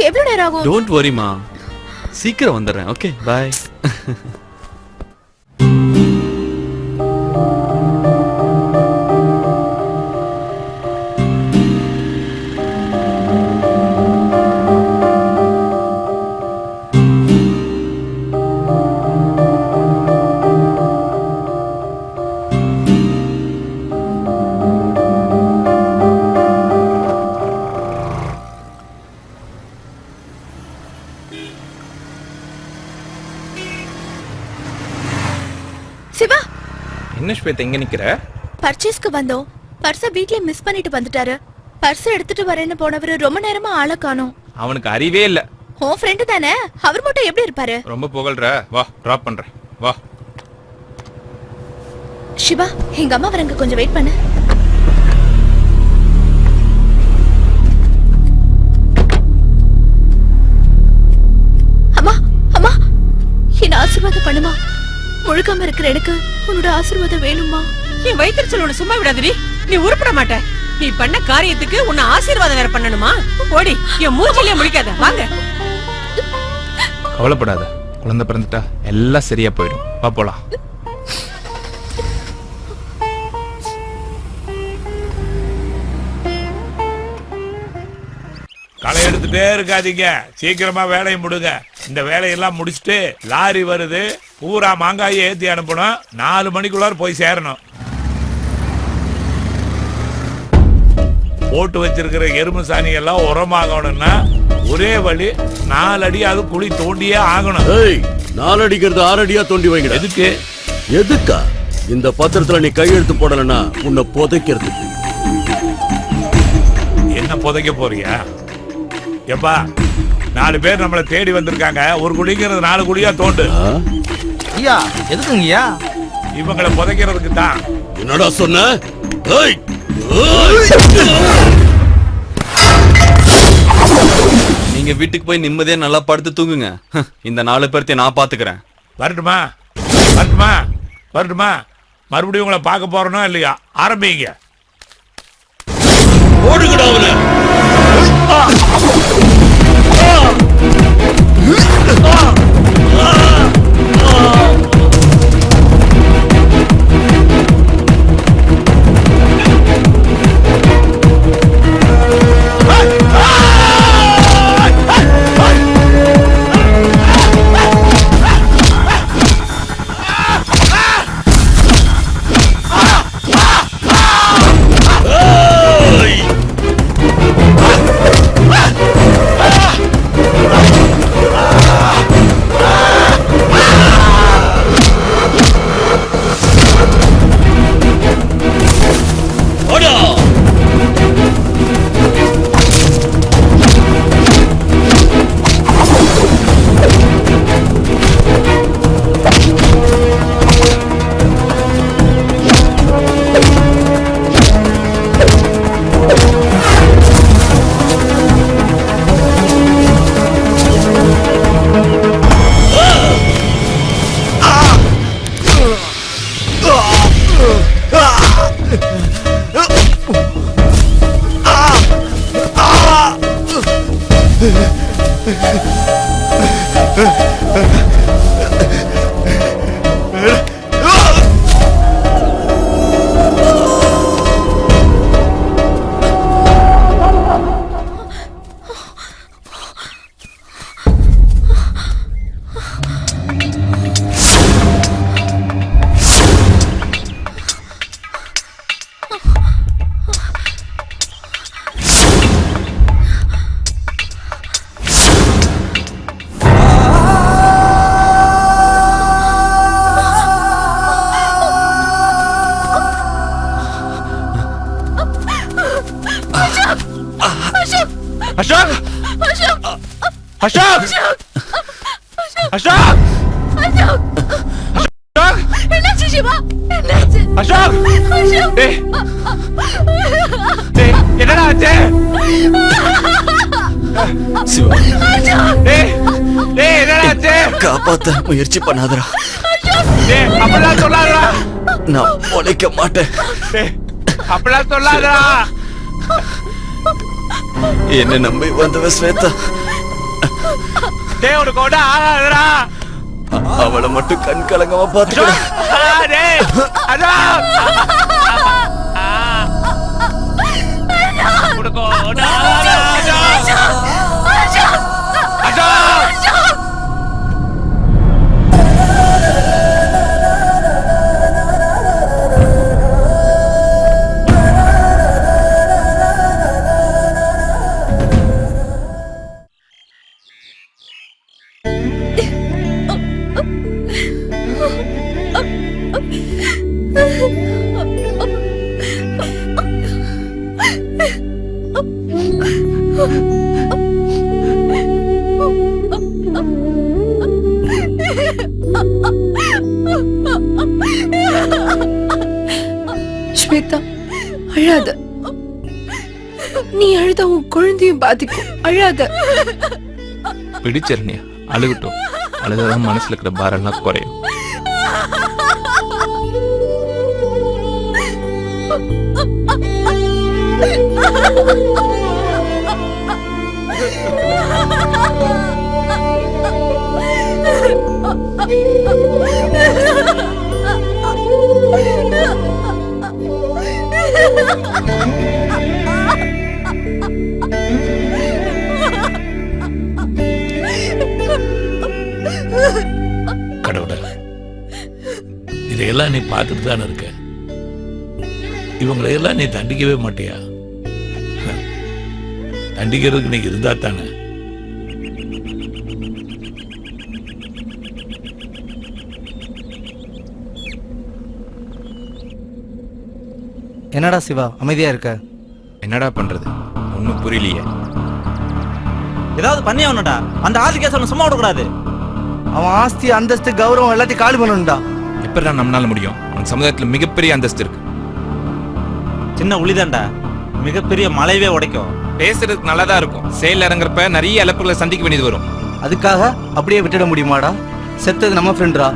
எவ்வளவு நேரம் ஆகும்? டோன்ட் வரிமா, சீக்கிரம் வந்துடுறேன். Okay bye. சிவா, என்ன ஸ்வேதா எங்க நிக்கிற? பர்ச்சேஸ்க்கு வந்தோம். பர்ஸ வீட்ல மிஸ் பண்ணிட்டு வந்துட்டாரு. பர்ஸ் எடுத்துட்டு வரேன்னு போனவரு ரொம்ப நேரமா ஆள காணோம். அவனுக்கு அறிவே இல்ல. உன் ஃப்ரெண்டு தானே, அவர் மட்டும் எப்படி இருப்பாரு? ரொம்ப புகழ்ற, வா டிராப் பண்றேன் வா. சிவா, எங்க அம்மா வரங்க, கொஞ்சம் வெயிட் பண்ணு. அம்மா அம்மா, என்ன ஆசீர்வாதம் பண்ணுமா. முழுக்காம இருக்கிற எனக்கு உன்னோட ஆசீர்வாதம் வேணுமா? என் வயிற்றுச்சல் உன்னை சும்மா விடாதடி. நீ உருப்பட மாட்ட. நீ பண்ண காரியத்துக்கு உன்னை ஆசீர்வாதம் வேற பண்ணணுமா? ஓடி, என் மூச்சிலே முடிக்காத. வாங்க. கவலைப்படாத, குழந்தை பிறந்துட்டா எல்லாம் சரியா போயிடும். வா போலாம். களை எடுத்துட்டே இருக்காதீங்க, சீக்கிரமா வேலையை முடிங்க. இந்த வேலையெல்லாம் முடிச்சுட்டு லாரி வருது, பூரா மாங்காயை ஏத்தி அனுப்பணும். 4 மணிக்குள்ளார போய் சேரணும். போட்டு வச்சிருக்கிற எறும்பு சாணி எல்லாம் உரமாகணும்னா ஒரே வழி 4 அடி அது குழி தோண்டியே ஆகணும். 4 அடிக்கிறது 6 அடியா தோண்டி வைங்க. எதுக்கு? எதுக்கா? இந்த பத்திரத்துல நீ கையெழுத்து போடலன்னா உன்னை புதைக்கிறதுக்கு. என்ன புதைக்க போறியா? எப்பா, 4 பேர் நம்மளை தேடி வந்திருக்காங்க. ஒரு குழிங்கிறது 4 குழியா தோண்டு. ஐயா, எதுக்குங்கய்யா? இவங்களை புதைக்கிறதுக்கு தான். என்னடா சொன்ன? நீங்க வீட்டுக்கு போய் நிம்மதியா நல்லா படுத்து தூங்குங்க. இந்த 4 பேர்த்தையும் நான் பாத்துக்கிறேன். வரட்டுமா வரட்டுமா வரட்டுமா? மறுபடியும் உங்களை பார்க்க போறோம் இல்லையா? ஆரம்பிங்க. ஓடுங்கடா அவனை. அசோக்! அசோக்! அசோக்! அசோக்! அசோக்! அசோக்! என்னாச்சு சிவா? என்னாச்சு? அசோக்! அசோக்! டேய்! டேய், என்னடா ஆச்சு? சிவா, டேய்! டேய், என்னடா ஆச்சு? காப்பாத்த முயற்சி பண்ணாதடா. டேய், அப்படிலாம் சொல்லாதடா. நான் பொழைக்க மாட்டேன். டேய், அப்படிலாம் சொல்லாதடா. என்ன நம்பி வந்தவ ஸ்வேதா டேய் உனக்கு ஒண்ணு ஆகாதுடா. அவளை மட்டும் கண் கலங்காம பாத்துக்கிறேன். டேய் அசோக். உனக்கு ஒண்ணு ஆகாதுடா, அசோக். அசோக். ஸ்வேதா, அழாத. நீ அழுத உன் குழந்தையும் பாதிக்கும். அழாத. பிடிச்சிருனியா, அழுகட்டும். அழுதாதான் மனசுல இருக்கிற பாரெல்லாம் குறையும். கடவுளே, இதையெல்லாம் நீ பார்த்துட்டு தானே இருக்க. இவங்களை எல்லாம் நீ தண்டிக்கவே மாட்டியா? தண்டிக்கிறதுக்கு நீ இருந்தா தானே. என்னடா சிவா அமைதியா இருக்க? என்னடா பண்றது, ஒன்னும் புரியலையே. ஏதாவது பண்ணி அவனடா. அந்த ஆதிகேசவனை சும்மா விடக்கூடாது. அவன் ஆஸ்தி, அந்தஸ்து, கௌரவம் எல்லாத்தையும் காலி பண்ணணும்டா. எப்படிடா நம்மளால முடியும்? அவன் சமுதாயத்துல மிகப்பெரிய அந்தஸ்து இருக்கு. சின்ன உளிதான்டா மிகப்பெரிய மலைவே உடைக்கும். பேசுறதுக்கு நல்லாதான் இருக்கும், செயல் இறங்குறப்ப நிறைய இழப்புகளை சந்திக்க வேண்டியது வரும். அதுக்காக அப்படியே விட்டுட முடியுமாடா? செத்தது நம்ம ஃப்ரெண்ட்ரா.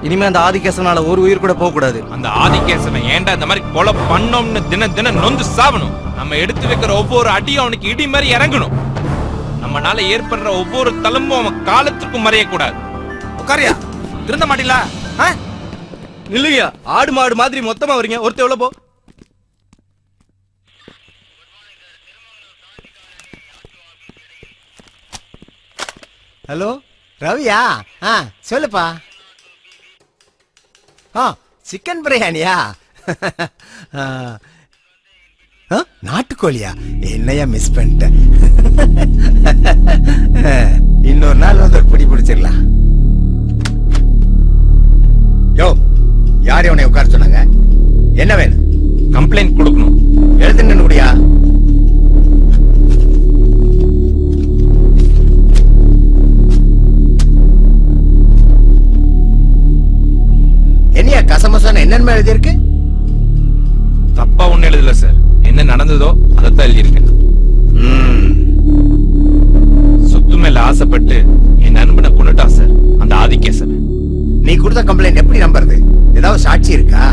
இனிமே அந்த ஆதிகேசவனால ஒரு உயிர் கூட போக கூடாது. அந்த ஆதிகேசனை ஏன்டா இந்த மாதிரி கொலை பண்ணோம்னு தினம் நொந்து சாவணும். நம்ம எடுத்து வைக்கிற ஒவ்வொரு அடியும் அவனுக்கு இடி மாதிரி இறங்கணும். நம்மனால ஏற்படுற ஒவ்வொரு தளமும் அவன் காலத்துக்கும் மறையக்கூடாது. உட்காரியா, திருந்த மாட்டீங்களா? இல்லையா, ஆடு மாடு மாதிரி மொத்தமா வரீங்க. ஒருத்தர் எவ்வளவு போ. ஹலோ ரவியா? சொல்லுப்பா. சிக்கன் பிரியாணியா? நாட்டுக்கோழியா? என்னையா மிஸ் பண்ணிட்டேன். இன்னொரு நாள் வந்து ஒரு பிடி பிடிச்சிடலாம். யோ, யார் உன்னை உட்கார சொன்னாங்க? என்ன வேணும்? கம்ப்ளைண்ட் கொடுக்கணும். எழுதுன்னு முடியா? என்னையா கசமசான என்னென்ன எழுதியிருக்கு? தப்பா ஒண்ணு எழுதல சார். என்ன நடந்ததோ அதைத்தான் எழுதியிருக்கேன். சொத்து மேல ஆசைப்பட்டு என் நண்பனை கொண்டுட்டான் சார் அந்த ஆதிகேசவன். நீ கொடுத்த கம்ப்ளைண்ட் எப்படி நம்புறது? ஏதாவது சாட்சி இருக்கா?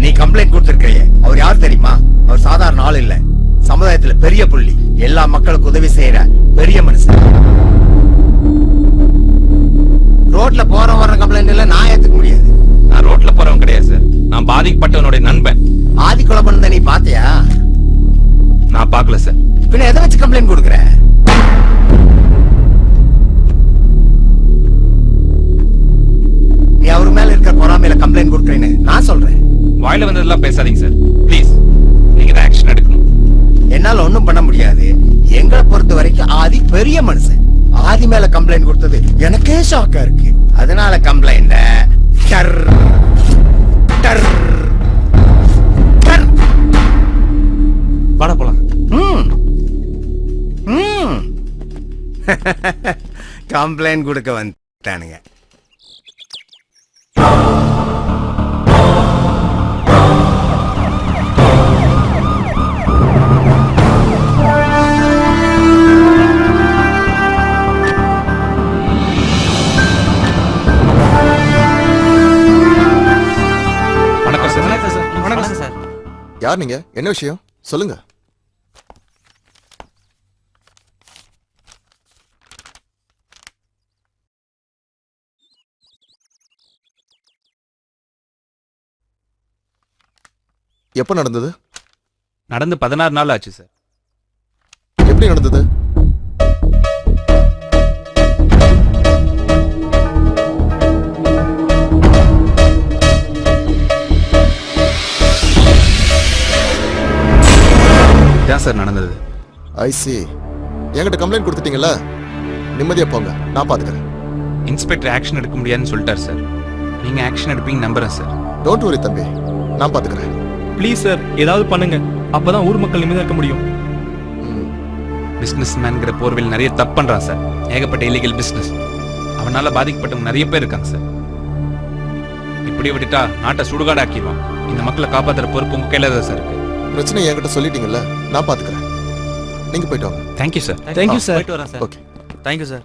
நீ கம்ப்ளைண்ட் கொடுத்திருக்கையே, அவர் யார் தெரியுமா? அவர் சாதாரண ஆள் இல்ல, சமுதாயத்துல பெரிய புள்ளி, எல்லா மக்களுக்கு உதவி செய்யற பெரிய மனுஷன். ரோட்ல போற வர்ற கம்ப்ளைண்ட் எல்லாம் நான் ஏத்துக்க முடியாது. நான் ரோட்ல போறவன் கிடையாது சார். நான் பாதிக்கப்பட்டவனுடைய நண்பன். ஆதி கொலை பண்ணத நீ பாத்தியா? நான் பார்க்கல சார். பின்ன எதை வச்சு கம்ப்ளைண்ட் கொடுக்கற? நீ அவர் மேல இருக்கிற பொறாமையில கம்ப்ளைண்ட் கொடுக்கறேன்னு நான் சொல்றேன். வாயில வந்ததெல்லாம் பேசாதீங்க சார் ப்ளீஸ். நீங்க தான் ஆக்ஷன் எடுக்கணும். என்னால ஒண்ணும் பண்ண முடியாது. எங்களை பொறுத்த வரைக்கும் ஆதி பெரிய மனுஷன். ஆதி மேல கம்ப்ளைண்ட் கொடுத்தது எனக்கே ஷாக்கா இருக்கு. அதனால கம்ப்ளைண்ட் வாடா போலாம். கம்ப்ளைண்ட் கொடுக்க வந்துட்டானுங்க. வணக்கம் சார். யார் நீங்க? என்ன விஷயம் சொல்லுங்க. எப்போ நடந்தது? நடந்து 16 நாள் ஆச்சு சார். எப்படி நடந்தது? இதான் சார் நடந்தது. ஐசி என்கிட்ட கம்ப்ளைண்ட் கொடுத்துட்டீங்கல்ல, நிம்மதியா போங்க, நான் பாத்துக்கிறேன். இன்ஸ்பெக்டர் ஆக்ஷன் எடுக்க முடியாதுன்னு சொல்லிட்டார் சார். நீங்க ஆக்ஷன் எடுப்பீங்க நம்புறேன் சார். டோன்ட் வரி தம்பி, நான் பாத்துக்கிறேன். ப்ளீஸ் சார், ஏதாவது பண்ணுங்க, அப்பதான் ஊர் மக்கள் நிம்மதியா இருக்க முடியும். பிசினஸ் மேன்கிற போர்வில் நிறைய தப்பு பண்றான் சார். ஏகப்பட்ட இல்லீகல் பிசினஸ். அவனால பாதிக்கப்பட்டவங்க நிறைய பேர் இருக்காங்க சார். இப்படியே விட்டுட்டா நாட்டை சுடுகாடு ஆக்கிடுவான். இந்த மக்களை காப்பாத்துற பொறுப்பு உங்க கையில தான் சார் இருக்கு. பிரச்சனை என்கிட்ட சொல்லிட்டீங்கல்ல, நான் பாத்துக்கிறேன். நீங்க போயிட்டு வாங்க. Thank you sir. Thank you sir. போயிட்டு வரேன் சார். ஓகே. Thank you sir.